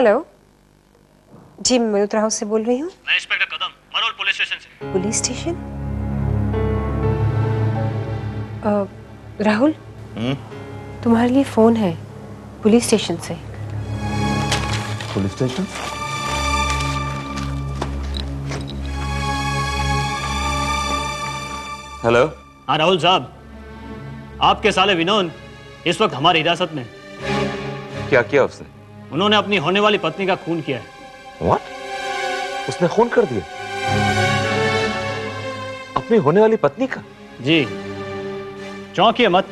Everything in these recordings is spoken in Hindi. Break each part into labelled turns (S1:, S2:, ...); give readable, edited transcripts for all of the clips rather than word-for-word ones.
S1: हेलो जी, मैं मलूत हाउस से बोल रही हूँ।
S2: मैं inspector Kadam, Marol police station से।
S1: Police station? राहुल, तुम्हारे लिए फोन है पुलिस स्टेशन से।
S3: Police station? हेलो।
S2: हाँ राहुल साहब, आपके साले विनोद इस वक्त हमारी हिरासत में।
S3: क्या किया उसने?
S2: उन्होंने अपनी होने वाली पत्नी का खून किया है।
S3: What? उसने खून कर दिया? अपनी होने वाली पत्नी का?
S2: जी, चौंकिए मत।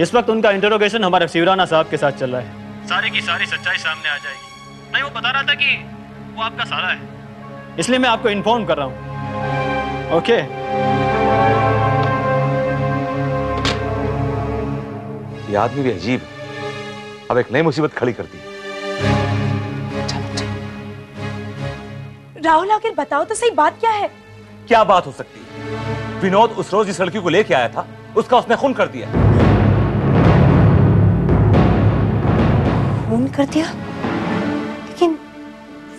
S2: इस वक्त उनका इंटरोगेशन हमारे शिवराना साहब के साथ चल रहा है। सारी की सारी सच्चाई सामने आ जाएगी। नहीं, वो बता रहा था कि वो आपका साला है, इसलिए मैं आपको इन्फॉर्म कर रहा हूं। ओके?
S3: ये आदमी भी अजीब है, अब एक नई मुसीबत खड़ी कर दी।
S4: राहुल आखिर बताओ तो सही, बात क्या है?
S3: क्या बात हो सकती है? विनोद उस रोज जिस लड़की को लेके आया था, उसका उसने खून कर दिया।
S1: खून कर दिया? लेकिन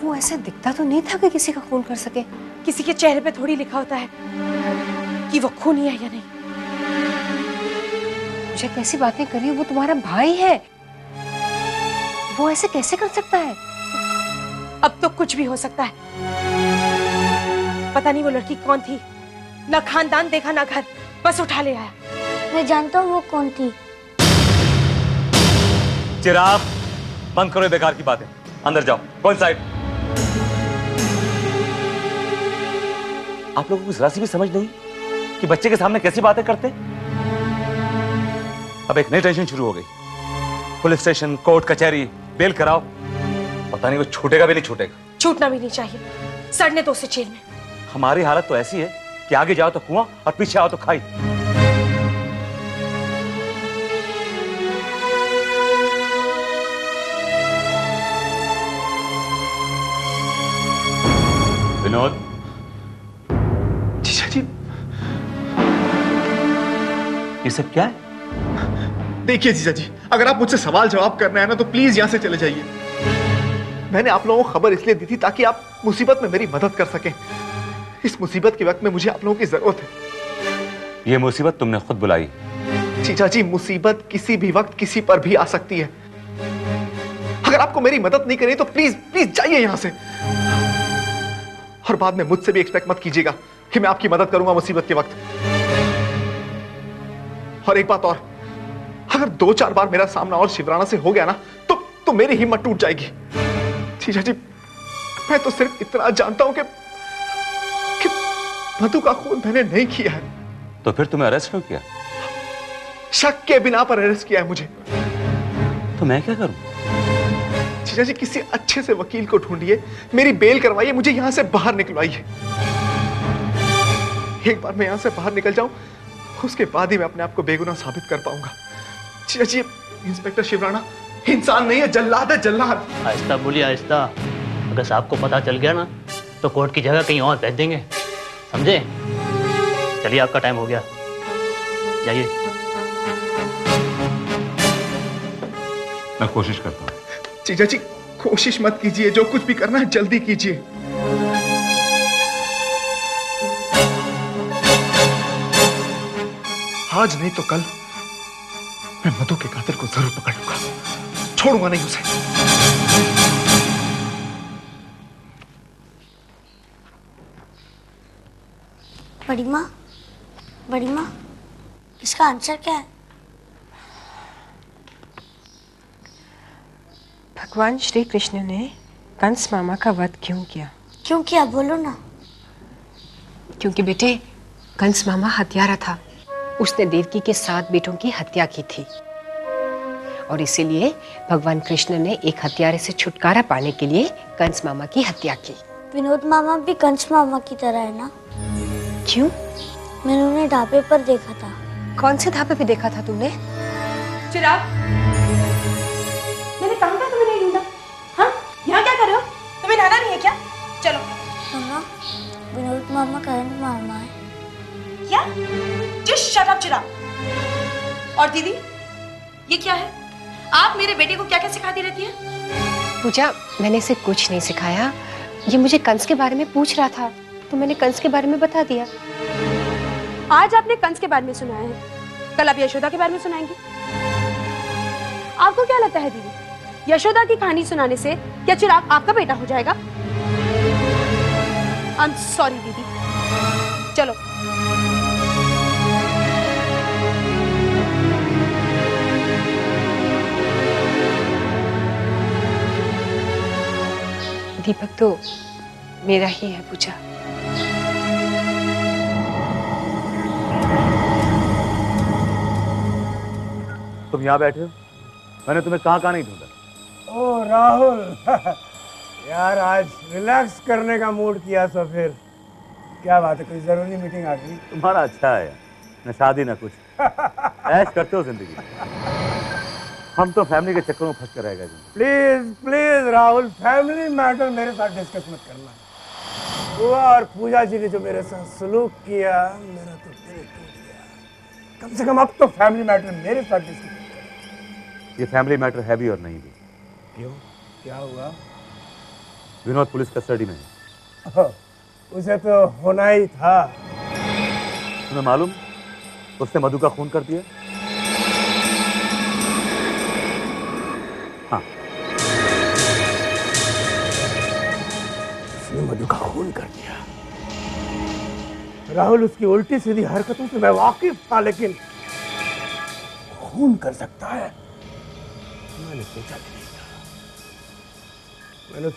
S1: वो ऐसा दिखता तो नहीं था कि किसी का खून कर सके।
S4: किसी के चेहरे पे थोड़ी लिखा होता है कि वो खूनी है या नहीं।
S1: मुझे कैसी बातें कर रही हो? वो तुम्हारा भाई है, वो ऐसे कैसे कर सकता है?
S4: अब तो कुछ भी हो सकता है। पता नहीं वो लड़की कौन थी, ना खानदान देखा ना घर, बस उठा ले आया।
S5: मैं जानता हूँ वो कौन थी।
S3: चिराग, बंद करो ये बेकार की बातें, अंदर जाओ। Go inside. आप लोगों को जरा सी भी समझ नहीं कि बच्चे के सामने कैसी बातें करते? अब एक नई टेंशन शुरू हो गई। पुलिस स्टेशन, कोर्ट कचहरी, बेल कराओ, पता नहीं वो छूटेगा भी नहीं छूटेगा।
S4: छूटना भी नहीं चाहिए, सड़ने दो उसे जेल में।
S3: हमारी हालत तो ऐसी है कि आगे जाओ तो कुआं और पीछे आओ तो खाई। विनोद।
S6: जीजा जी,
S3: ये सब क्या है?
S6: देखिए जीजा जी, अगर आप मुझसे सवाल जवाब करना है ना तो प्लीज यहां से चले जाइए। मैंने आप लोगों को खबर इसलिए दी थी ताकि आप मुसीबत में मेरी मदद कर सकें। इस मुसीबत के वक्त में मुझे आप लोगों की जरूरत है।
S3: ये मुसीबत तुमने खुद बुलाई।
S6: जीजा जी, मुसीबत किसी भी वक्त किसी पर भी आ सकती है। अगर आपको मेरी मदद नहीं करनी तो प्लीज प्लीज जाइए यहां से। और बाद में मुझसे भी एक्सपेक्ट मत कीजिएगा कि मैं आपकी मदद करूंगा मुसीबत के वक्त। और एक बात और, अगर 2-4 बार मेरा सामना और शिवराना से हो गया ना तो मेरी हिम्मत टूट जाएगी। जीजा जी, मैं तो सिर्फ इतना जानता हूं कि मधु का खून मैंने नहीं किया है।
S3: तो फिर तुम्हें अरेस्ट क्यों किया?
S6: शक के बिना पर अरेस्ट किया है मुझे।
S3: तो मैं क्या करूं?
S6: जीजा जी, किसी अच्छे से वकील को ढूंढिए, मेरी बेल करवाइए, मुझे यहां से बाहर निकलवाइए। एक बार मैं यहां से बाहर निकल जाऊं, उसके बाद ही मैं अपने आप को बेगुनाह साबित कर पाऊंगा। जीजा जी, इंस्पेक्टर शिवराना इंसान नहीं है, जल्लाद है, जल्लाद।
S2: आहिस्ता बोलिए, आहिस्ता। अगर साहब को पता चल गया ना तो कोर्ट की जगह कहीं और भेज देंगे, समझे? चलिए, आपका टाइम हो गया, जाइए।
S3: मैं कोशिश करता हूं।
S6: जीजा जी, कोशिश मत कीजिए, जो कुछ भी करना है जल्दी कीजिए। आज नहीं तो कल मैं मधु के कातिल को जरूर पकड़ लूंगा, छोड़ूंगा नहीं उसे।
S5: बड़ी माँ, इसका आंसर क्या है?
S1: भगवान श्री कृष्ण ने कंस मामा का वध क्यों किया?
S5: क्यों किया, बोलो ना।
S1: क्योंकि बेटे, कंस मामा हत्यारा था। उसने देवकी के 7 बेटों की हत्या की थी और इसीलिए भगवान कृष्ण ने एक हत्यारे से छुटकारा पाने के लिए कंस मामा की हत्या की।
S5: विनोद मामा भी कंस मामा की तरह है ना?
S1: क्यों?
S5: मैंने उन्हें ढाबे पर देखा था।
S1: कौन से ढाबे पे देखा था तुमने?
S4: चिराग, मैंने कहा था तुम्हें नहीं ढूंढा। हाँ, यहाँ क्या कर रहे हो? तुम्हें नहाना नहीं है क्या? चलो।
S5: सुनो, विनोद मामा कंस मामा है।
S4: क्या? जस्ट शट अप चिराग। और दीदी, ये क्या है? आप मेरे बेटे को क्या क्या सिखाती रहती हैं?
S1: पूजा, मैंने इसे कुछ नहीं सिखाया। ये मुझे कंस के बारे में पूछ रहा था तो मैंने कंस के बारे में बता दिया।
S7: आज आपने कंस के बारे में सुनाया है, कल आप यशोदा के बारे में सुनाएंगी। आपको क्या लगता है दीदी, यशोदा की कहानी सुनाने से क्या चिराग आपका बेटा हो जाएगा? आई एम सॉरी दीदी, चलो।
S1: दीपक तो मेरा ही है पूजा।
S3: तुम यहाँ बैठे हो, मैंने तुम्हें कहाँ नहीं ढूंढा।
S8: ओ राहुल यार, आज रिलैक्स करने का मूड किया तो फिर क्या बात है, कोई जरूरी मीटिंग आ गई?
S3: तुम्हारा अच्छा है, न शादी न कुछ, ऐश करते हो जिंदगी। हम तो फैमिली के चक्कर में फंस कर रह गए।
S8: Please please Rahul, family matter मेरे साथ डिस्कस मत करना। बुआ और पूजा जी ने जो मेरे साथ सलूक किया, मेरा तो दिल टूट गया। कम से कम अब तो फैमिली मैटर मेरे साथ डिस्कस मत।
S3: ये फैमिली मैटर है भी और नहीं भी।
S8: क्यों, क्या हुआ?
S3: विनोद पुलिस कस्टडी में है।
S8: उसे तो होना ही था।
S3: तुम्हें मालूम उसने मधु का खून कर दिया? हाँ,
S8: उसने मधु का खून कर दिया। राहुल, उसकी उल्टी सीधी हरकतों से मैं वाकिफ था, लेकिन खून कर सकता है मैंने सोचा भी नहीं था। मैंने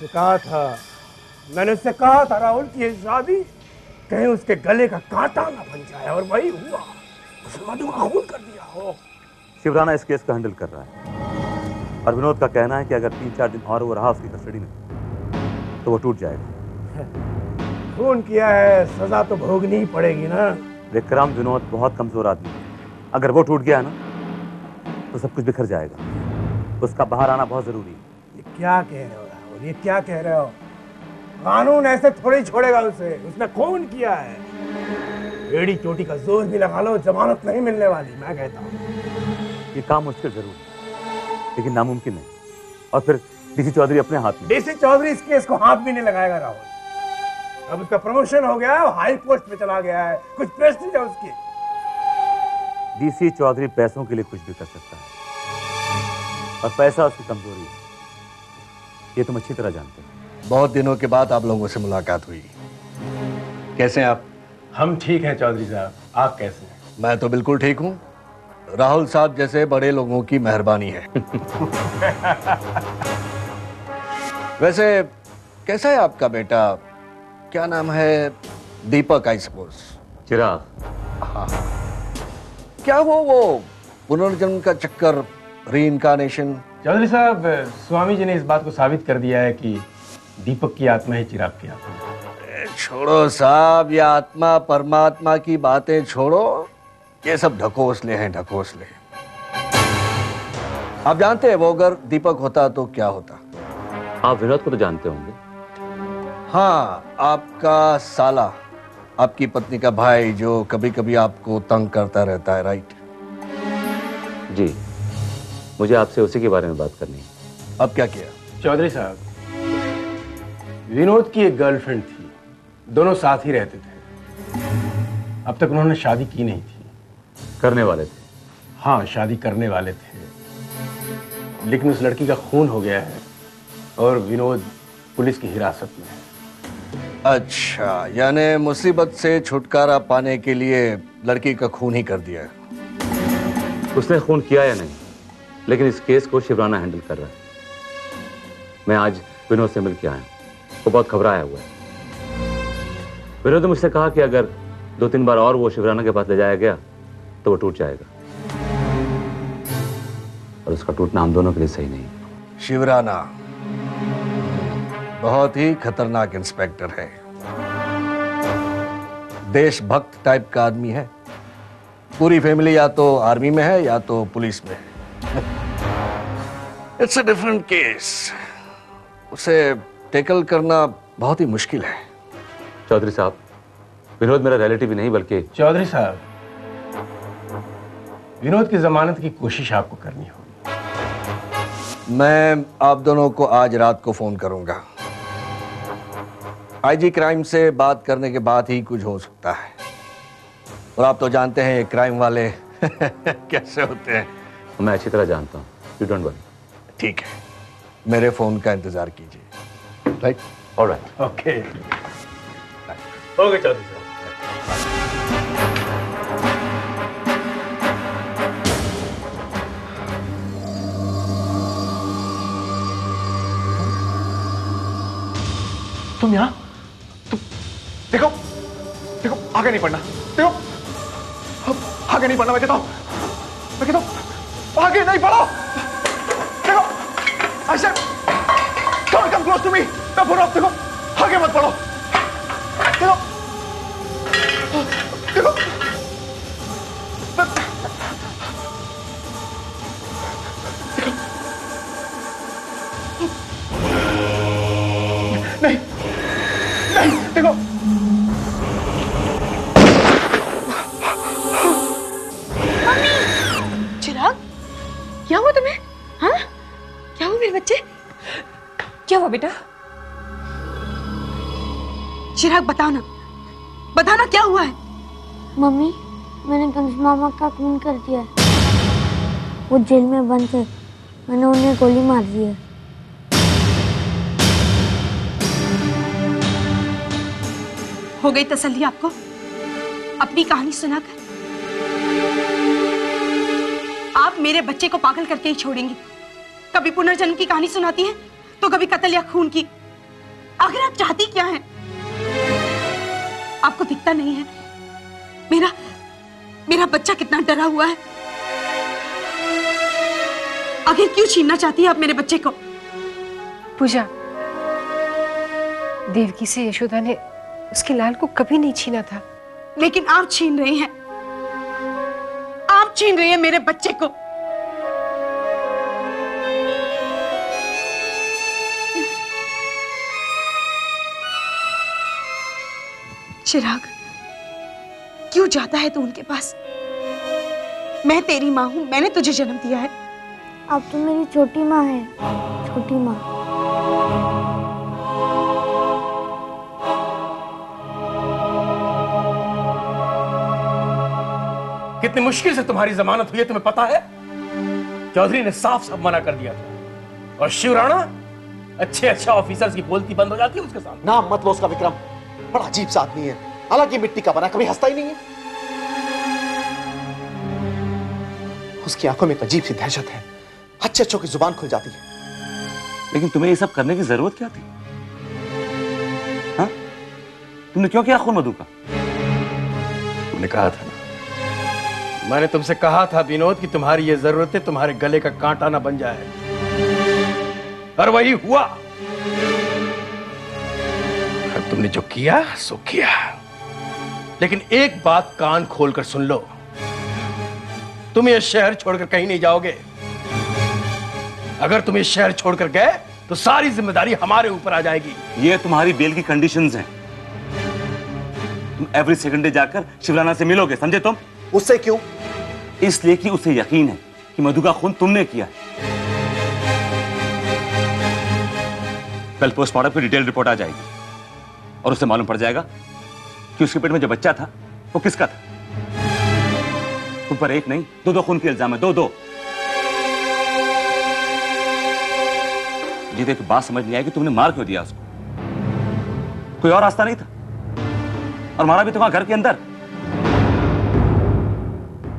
S8: उससे कहा था राहुल कि ये शादी कहीं उसके गले का कांटा ना बन जाए, और वही हुआ। उसने मधु का खून कर दिया हो।
S3: शिवराना इस केस को हैंडल कर रहा है और विनोद का कहना है कि अगर 3-4 दिन और वो रहा उसकी कस्टडी में तो वो टूट जाएगा।
S8: खून किया है, सजा तो भोगनी ही पड़ेगी ना।
S3: विक्रम, विनोद बहुत कमजोर आदमी है, अगर वो टूट गया ना तो सब कुछ बिखर जाएगा। उसका बाहर आना बहुत जरूरी है।
S8: ये क्या कह रहे हो राहुल, ये क्या कह रहे हो? कानून ऐसे थोड़ी छोड़ेगा उसे, उसने खून किया है। एड़ी चोटी का जोर भी लगा लो, जमानत नहीं मिलने वाली। मैं कहता हूँ
S3: ये काम मुश्किल जरूर है लेकिन नामुमकिन नहीं। और फिर डीसी चौधरी अपने हाथ में।
S8: डीसी चौधरी इस केस को हाथ भी नहीं लगाएगा राहुल। अब उसका प्रमोशन हो गया है, हाई पोस्ट पे चला गया है, कुछ प्रेस्टीज है उसकी।
S3: डीसी चौधरी पैसों के लिए कुछ भी कर सकता है और पैसा उसकी कमजोरी है, ये तुम अच्छी तरह जानते हो।
S6: बहुत दिनों के बाद आप लोगों से मुलाकात हुई। कैसे हैं आप?
S8: हम ठीक हैं चौधरी साहब, आप कैसे हैं?
S6: मैं तो बिल्कुल ठीक हूँ। राहुल साहब जैसे बड़े लोगों की मेहरबानी है। वैसे कैसा है आपका बेटा? क्या नाम है? दीपक, आई सपोज।
S3: चिराग।
S6: हाँ, क्या वो पुनर्जन्म का चक्कर, रीइंकार्नेशन?
S8: चौधरी साहब, स्वामी जी ने इस बात को साबित कर दिया है कि दीपक की आत्मा ही चिराग की आत्मा है।
S6: छोड़ो साहब, ये आत्मा परमात्मा की बातें छोड़ो, ये सब ढकोसले हैं, ढकोसले। आप जानते हैं वो अगर दीपक होता तो क्या होता?
S3: आप विनोद को तो जानते होंगे।
S6: हाँ, आपका साला, आपकी पत्नी का भाई जो कभी कभी आपको तंग करता रहता है, राइट?
S3: जी, मुझे आपसे उसी के बारे में बात करनी है।
S6: अब क्या किया?
S8: चौधरी साहब, विनोद की एक गर्लफ्रेंड थी, दोनों साथ ही रहते थे। अब तक उन्होंने शादी की नहीं थी।
S3: करने वाले थे?
S8: हाँ, शादी करने वाले थे, लेकिन उस लड़की का खून हो गया है और विनोद पुलिस की हिरासत में है।
S6: अच्छा, यानी मुसीबत से छुटकारा पाने के लिए लड़की का खून ही कर दिया है।
S3: उसने खून किया या नहीं, लेकिन इस केस को शिवराना हैंडल कर रहा है। मैं आज विनोद से मिल के आया, वो बहुत घबराया हुआ है। विनोद ने मुझसे कहा कि अगर 2-3 बार और वो शिवराना के पास ले जाया गया तो वो टूट जाएगा, और उसका टूटना हम दोनों के लिए सही नहीं है।
S6: शिवराना बहुत ही खतरनाक इंस्पेक्टर है, देशभक्त टाइप का आदमी है। पूरी फैमिली या तो आर्मी में है या तो पुलिस में है। इट्स अ डिफरेंट केस, उसे टैकल करना बहुत ही मुश्किल है।
S3: चौधरी साहब, विनोद मेरा रिलेटिव ही नहीं बल्कि...
S8: चौधरी साहब, विनोद की जमानत की कोशिश आपको करनी होगी।
S9: मैं आप दोनों को आज रात को फोन करूंगा। आईजी क्राइम से बात करने के बाद ही कुछ हो सकता है, और आप तो जानते हैं क्राइम वाले कैसे होते हैं।
S3: मैं अच्छी तरह जानता हूँ, यू डोंट वरी।
S9: ठीक है, मेरे फोन का इंतजार कीजिए। राइट?
S3: ऑलराइट।
S8: ओके, हो गए चौधरी साहब।
S6: तुम यहाँ? तुम देखो, देखो आगे नहीं बढ़ना। देखो आगे नहीं बढ़ना, मैं कहता हूँ आगे नहीं बढ़ो। देखो I said don't come close to me। मैं बोल रहा हूँ देखो आगे मत बढ़ो। देखो देखो नहीं नहीं देखो।
S7: चिराग, क्या हुआ तुम्हें? हाँ, क्या हुआ मेरे बच्चे? क्या हुआ बेटा? चिराग बताना क्या हुआ है?
S5: मम्मी, मैंने कंस मामा का खून कर दिया है। वो जेल में बंद थे, मैंने उन्हें गोली मार दी है।
S7: हो गई तसल्ली आपको अपनी कहानी सुनाकर? आप मेरे बच्चे को पागल करके ही छोड़ेंगी। कभी पुनर्जन्म की कहानी सुनाती हैं, तो कभी कत्ल या खून की। आखिर आप चाहती क्या हैं? आपको दिखता नहीं है मेरा बच्चा कितना डरा हुआ है? आखिर क्यों छीनना चाहती है आप मेरे बच्चे को?
S1: पूजा, देवकी से यशोदा ने उसके लाल को कभी नहीं छीना था।
S7: लेकिन आप छीन रही हैं। आप छीन रही हैं मेरे बच्चे को। चिराग, क्यों जाता है तू उनके पास? मैं तेरी माँ हूं, मैंने तुझे जन्म दिया है।
S5: अब तो मेरी छोटी माँ है, छोटी माँ।
S8: कितनी मुश्किल से तुम्हारी जमानत हुई है तुम्हें पता है? चौधरी ने साफ साफ मना कर दिया था। और शिवराणा, अच्छे ऑफिसर्स की बोलती बंद हो जाती है उसके सामने।
S6: नाम मत लो उसका विक्रम, बड़ा अजीब सा आदमी है। हालांकि मिट्टी का बना, कभी हंसता ही नहीं है। उसकी आंखों में एक अजीब सी दहशत है, अच्छों की जुबान खुल जाती है।
S3: लेकिन तुम्हें ये सब करने की जरूरत क्या थी? हाँ? तुमने क्यों किया खून मधु का?
S8: तुमने कहा था ना, मैंने तुमसे कहा था विनोद कि तुम्हारी ये जरूरतें तुम्हारे गले का कांटा ना बन जाए, और वही हुआ। तुमने जो किया सो किया। लेकिन एक बात कान खोलकर सुन लो, तुम ये शहर छोड़कर कहीं नहीं जाओगे। अगर तुम ये शहर छोड़कर गए तो सारी जिम्मेदारी हमारे ऊपर आ जाएगी।
S3: ये तुम्हारी बेल की कंडीशंस हैं। तुम एवरी सेकंड डे जाकर शिवराना से मिलोगे, समझे तुम?
S6: उससे क्यों?
S3: इसलिए कि उसे यकीन है कि मधु का खून तुमने किया। कल पोस्टमार्टम की डिटेल रिपोर्ट आ जाएगी और उससे मालूम पड़ जाएगा कि उसके पेट में जो बच्चा था वो किसका था। तुम पर एक नहीं, दो खून के इल्जाम है, दो। मुझे एक बात समझ नहीं आई कि तुमने मार क्यों दिया उसको। कोई और रास्ता नहीं था, और मारा भी तुम्हारे घर के अंदर।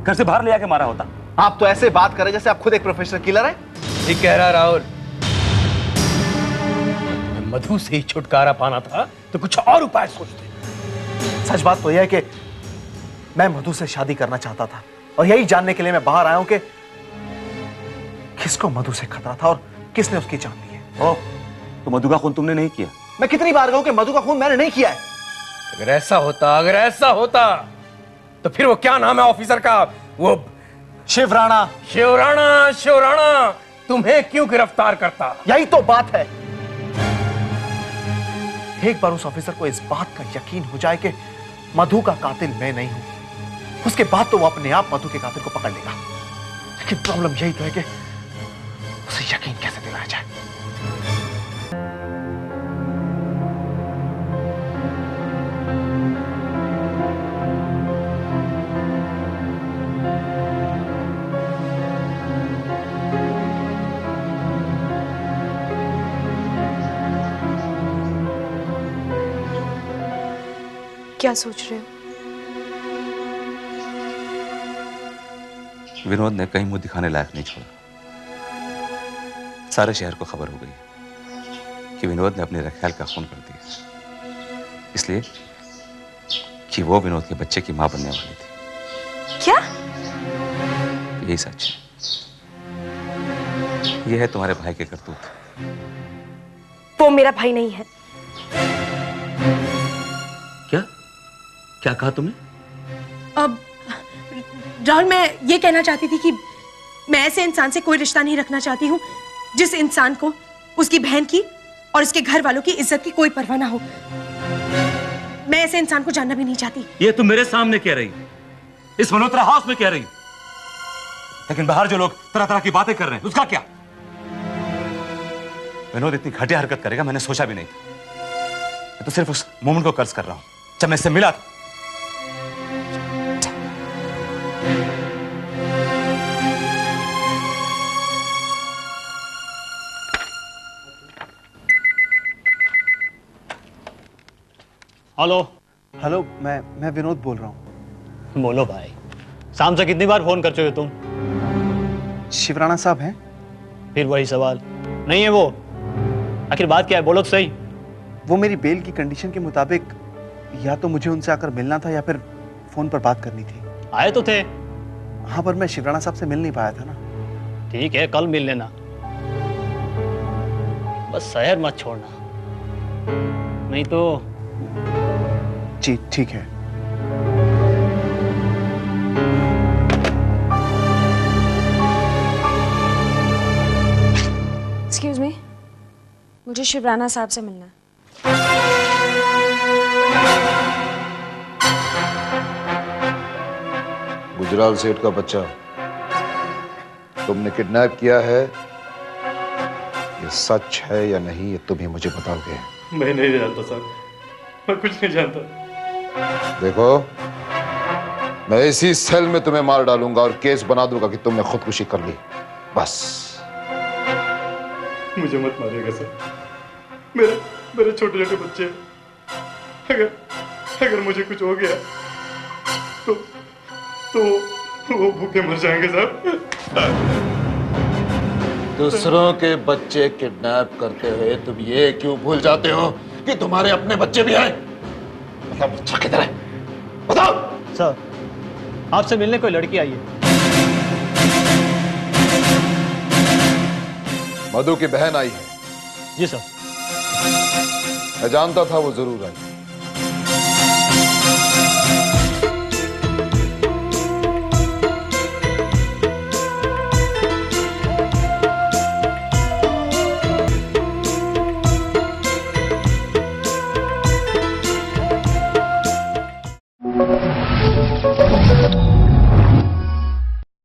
S3: घर से बाहर ले आके मारा होता।
S6: आप तो ऐसे बात कर रहे जैसे आप खुद एक प्रोफेशनल किलर हैं।
S8: ठीक कह रहा राहुल। मधु से ही छुटकारा पाना था तो कुछ और उपाय सोचते।
S6: सच बात तो यह है कि मैं मधु से शादी करना चाहता था, और यही जानने के लिए मैं बाहर आया हूं कि किसको मधु से खतरा था और किसने उसकी जान ली है।
S3: ओह, तो मधु का खून तुमने नहीं किया?
S6: मैं कितनी बार कहूं कि मधु का खून मैंने नहीं किया है।
S8: अगर ऐसा होता तो फिर वो क्या नाम है ऑफिसर का, वो शिवराणा तुम्हें क्यों गिरफ्तार करता?
S6: यही तो बात है। एक बार उस ऑफिसर को इस बात का यकीन हो जाए कि मधु का कातिल मैं नहीं हूं, उसके बाद तो वो अपने आप मधु के कातिल को पकड़ लेगा। लेकिन प्रॉब्लम यही तो है कि उसे यकीन कैसे दिलाया जाए?
S4: क्या सोच रहे हो?
S3: विनोद ने कहीं मुंह दिखाने लायक नहीं छोड़ा। सारे शहर को खबर हो गई कि विनोद ने अपने रखैल का खून कर दिया, इसलिए कि वो विनोद के बच्चे की मां बनने वाली थी।
S4: क्या?
S3: यही सच है। यह है तुम्हारे भाई के करतूत।
S4: वो मेरा भाई नहीं है।
S3: क्या क्या कहा तुमने?
S4: अब राहुल, मैं ये कहना चाहती थी कि मैं ऐसे इंसान से कोई रिश्ता नहीं रखना चाहती हूँ जिस इंसान को उसकी बहन की और उसके घर वालों की इज्जत की कोई परवाह ना हो। मैं ऐसे इंसान को जानना भी नहीं चाहती।
S3: ये तुम मेरे सामने कह रही, इस मल्होत्रा हाउस में कह रही, लेकिन बाहर जो लोग तरह तरह की बातें कर रहे हैं उसका क्या? विनोद इतनी घटिया हरकत करेगा मैंने सोचा भी नहीं था। मैं तो सिर्फ उस मोमेंट को कर्ज कर रहा हूं जब मैं इससे मिला था।
S2: हेलो।
S6: हेलो, मैं विनोद बोल रहा हूँ।
S2: बोलो भाई, शाम से कितनी बार फोन कर चुके हो तुम?
S6: शिवराना साहब हैं?
S2: फिर वही सवाल नहीं है वो? आखिर बात क्या है, बोलो तो सही।
S6: वो मेरी बेल की कंडीशन के मुताबिक या तो मुझे उनसे आकर मिलना था या फिर फोन पर बात करनी थी।
S2: आए तो थे।
S6: हाँ, पर मैं शिवराना साहब से मिल नहीं पाया था ना।
S2: ठीक है, कल मिल लेना, बस शहर मत छोड़ना, नहीं तो।
S6: जी ठीक है।
S10: एक्सक्यूज मी, मुझे शिवराना साहब से मिलना है।
S11: गुजराल सेठ का बच्चा तुमने किडनैप किया है, ये सच है या नहीं ये तुम ही मुझे बताओगे।
S2: मैं नहीं जानता साहब, मैं कुछ नहीं जानता।
S11: देखो, मैं इसी सेल में तुम्हें मार डालूंगा और केस बना दूंगा कि तुमने खुदकुशी कर ली, बस।
S2: मुझे मत मारिएगा सर, मेरे छोटे छोटे बच्चे, अगर मुझे कुछ हो गया तो वो भूखे मर जाएंगे साहब।
S11: दूसरों के बच्चे किडनैप करते हुए तुम ये क्यों भूल जाते हो कि तुम्हारे अपने बच्चे भी हैं? मतलब बच्चा किधर है? बताओ।
S2: सर, आपसे मिलने कोई लड़की आई है।
S11: मधु की बहन आई है?
S2: जी सर।
S11: मैं जानता था वो जरूर आई।